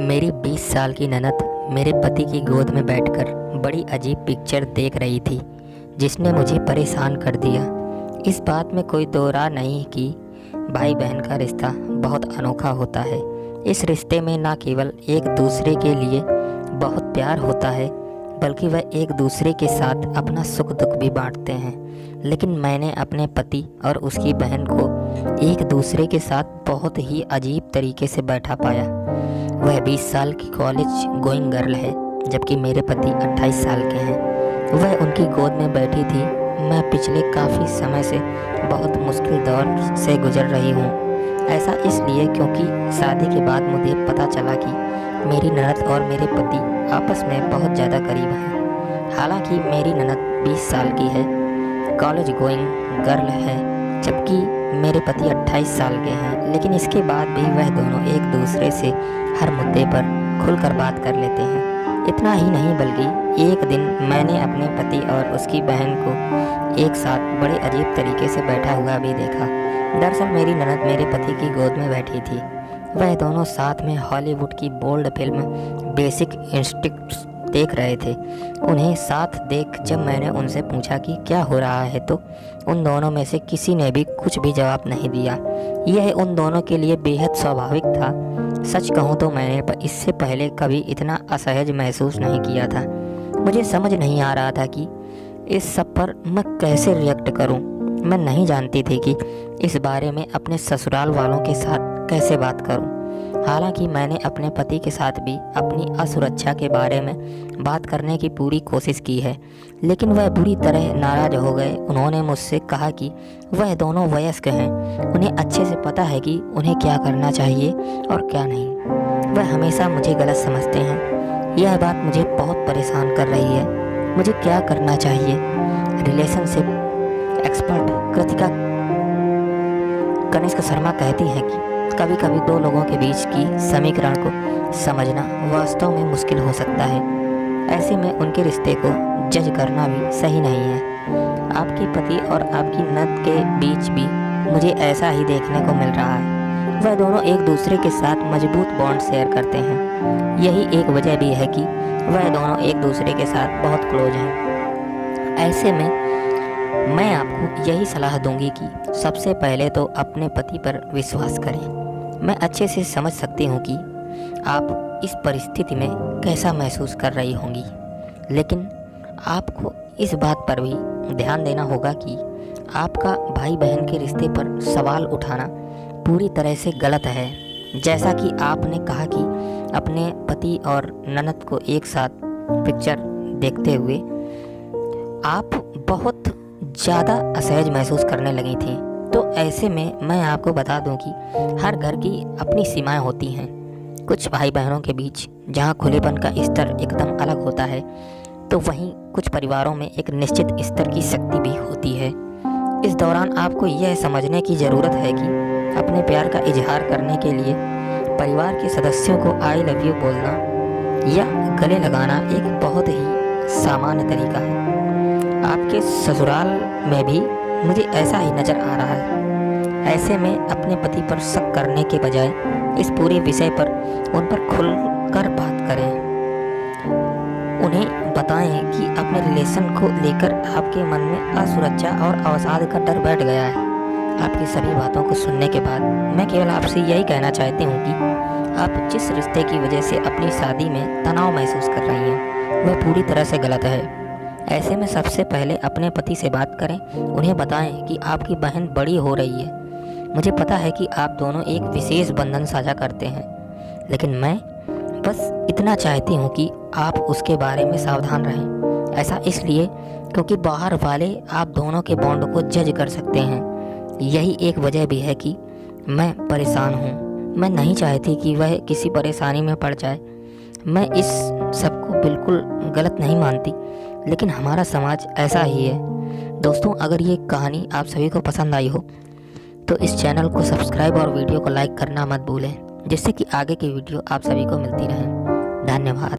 मेरी 20 साल की ननद मेरे पति की गोद में बैठकर बड़ी अजीब पिक्चर देख रही थी, जिसने मुझे परेशान कर दिया। इस बात में कोई दो राय नहीं कि भाई बहन का रिश्ता बहुत अनोखा होता है। इस रिश्ते में न केवल एक दूसरे के लिए बहुत प्यार होता है, बल्कि वह एक दूसरे के साथ अपना सुख दुख भी बांटते हैं। लेकिन मैंने अपने पति और उसकी बहन को एक दूसरे के साथ बहुत ही अजीब तरीके से बैठा पाया। वह 20 साल की कॉलेज गोइंग गर्ल है, जबकि मेरे पति 28 साल के हैं। वह उनकी गोद में बैठी थी। मैं पिछले काफ़ी समय से बहुत मुश्किल दौर से गुजर रही हूँ। ऐसा इसलिए क्योंकि शादी के बाद मुझे पता चला कि मेरी ननद और मेरे पति आपस में बहुत ज़्यादा करीब हैं। हालांकि मेरी ननद 20 साल की है, कॉलेज गोइंग गर्ल है, जबकि मेरे पति 28 साल के हैं। लेकिन इसके बाद भी वह दोनों एक दूसरे से हर मुद्दे पर खुलकर बात कर लेते हैं। इतना ही नहीं, बल्कि एक दिन मैंने अपने पति और उसकी बहन को एक साथ बड़े अजीब तरीके से बैठा हुआ भी देखा। दरअसल मेरी ननद मेरे पति की गोद में बैठी थी। वह दोनों साथ में हॉलीवुड की बोल्ड फिल्म बेसिक इंस्टिंक्ट्स देख रहे थे। उन्हें साथ देख जब मैंने उनसे पूछा कि क्या हो रहा है, तो उन दोनों में से किसी ने भी कुछ भी जवाब नहीं दिया। यह उन दोनों के लिए बेहद स्वाभाविक था। सच कहूँ तो मैंने इससे पहले कभी इतना असहज महसूस नहीं किया था। मुझे समझ नहीं आ रहा था कि इस सब पर मैं कैसे रिएक्ट करूं। मैं नहीं जानती थी कि इस बारे में अपने ससुराल वालों के साथ कैसे बात करूं। हालांकि मैंने अपने पति के साथ भी अपनी असुरक्षा के बारे में बात करने की पूरी कोशिश की है, लेकिन वह बुरी तरह नाराज़ हो गए। उन्होंने मुझसे कहा कि वह दोनों वयस्क हैं, उन्हें अच्छे से पता है कि उन्हें क्या करना चाहिए और क्या नहीं। वह हमेशा मुझे गलत समझते हैं। यह बात मुझे बहुत परेशान कर रही है। मुझे क्या करना चाहिए? रिलेशनशिप एक्सपर्ट कृतिका कनिष्क शर्मा कहती हैं कि कभी कभी दो लोगों के बीच की समीकरण को समझना वास्तव में मुश्किल हो सकता है। ऐसे में उनके रिश्ते को जज करना भी सही नहीं है। आपके पति और आपकी ननद के बीच भी मुझे ऐसा ही देखने को मिल रहा है। वह दोनों एक दूसरे के साथ मजबूत बॉन्ड शेयर करते हैं। यही एक वजह भी है कि वह दोनों एक दूसरे के साथ बहुत क्लोज हैं। ऐसे में मैं आपको यही सलाह दूंगी कि सबसे पहले तो अपने पति पर विश्वास करें। मैं अच्छे से समझ सकती हूँ कि आप इस परिस्थिति में कैसा महसूस कर रही होंगी, लेकिन आपको इस बात पर भी ध्यान देना होगा कि आपका भाई बहन के रिश्ते पर सवाल उठाना पूरी तरह से गलत है। जैसा कि आपने कहा कि अपने पति और ननद को एक साथ पिक्चर देखते हुए आप बहुत ज़्यादा असहज महसूस करने लगी थी। तो ऐसे में मैं आपको बता दूं कि हर घर की अपनी सीमाएं होती हैं। कुछ भाई बहनों के बीच जहां खुलेपन का स्तर एकदम अलग होता है, तो वहीं कुछ परिवारों में एक निश्चित स्तर की शक्ति भी होती है। इस दौरान आपको यह समझने की ज़रूरत है कि अपने प्यार का इजहार करने के लिए परिवार के सदस्यों को आई लव यू बोलना या गले लगाना एक बहुत ही सामान्य तरीका है। आपके ससुराल में भी मुझे ऐसा ही नज़र आ रहा है। ऐसे में अपने पति पर शक करने के बजाय इस पूरे विषय पर उन पर खुलकर बात करें। उन्हें बताएं कि अपने रिलेशन को लेकर आपके मन में असुरक्षा और अवसाद का डर बैठ गया है। आपकी सभी बातों को सुनने के बाद मैं केवल आपसे यही कहना चाहती हूँ कि आप जिस रिश्ते की वजह से अपनी शादी में तनाव महसूस कर रही हैं, वह पूरी तरह से गलत है। ऐसे में सबसे पहले अपने पति से बात करें। उन्हें बताएं कि आपकी बहन बड़ी हो रही है। मुझे पता है कि आप दोनों एक विशेष बंधन साझा करते हैं, लेकिन मैं बस इतना चाहती हूँ कि आप उसके बारे में सावधान रहें। ऐसा इसलिए क्योंकि बाहर वाले आप दोनों के बॉन्ड को जज कर सकते हैं। यही एक वजह भी है कि मैं परेशान हूँ। मैं नहीं चाहती कि वह किसी परेशानी में पड़ जाए। मैं इस सब को बिल्कुल गलत नहीं मानती, लेकिन हमारा समाज ऐसा ही है। दोस्तों, अगर ये कहानी आप सभी को पसंद आई हो तो इस चैनल को सब्सक्राइब और वीडियो को लाइक करना मत भूलें, जिससे कि आगे की वीडियो आप सभी को मिलती रहे। धन्यवाद।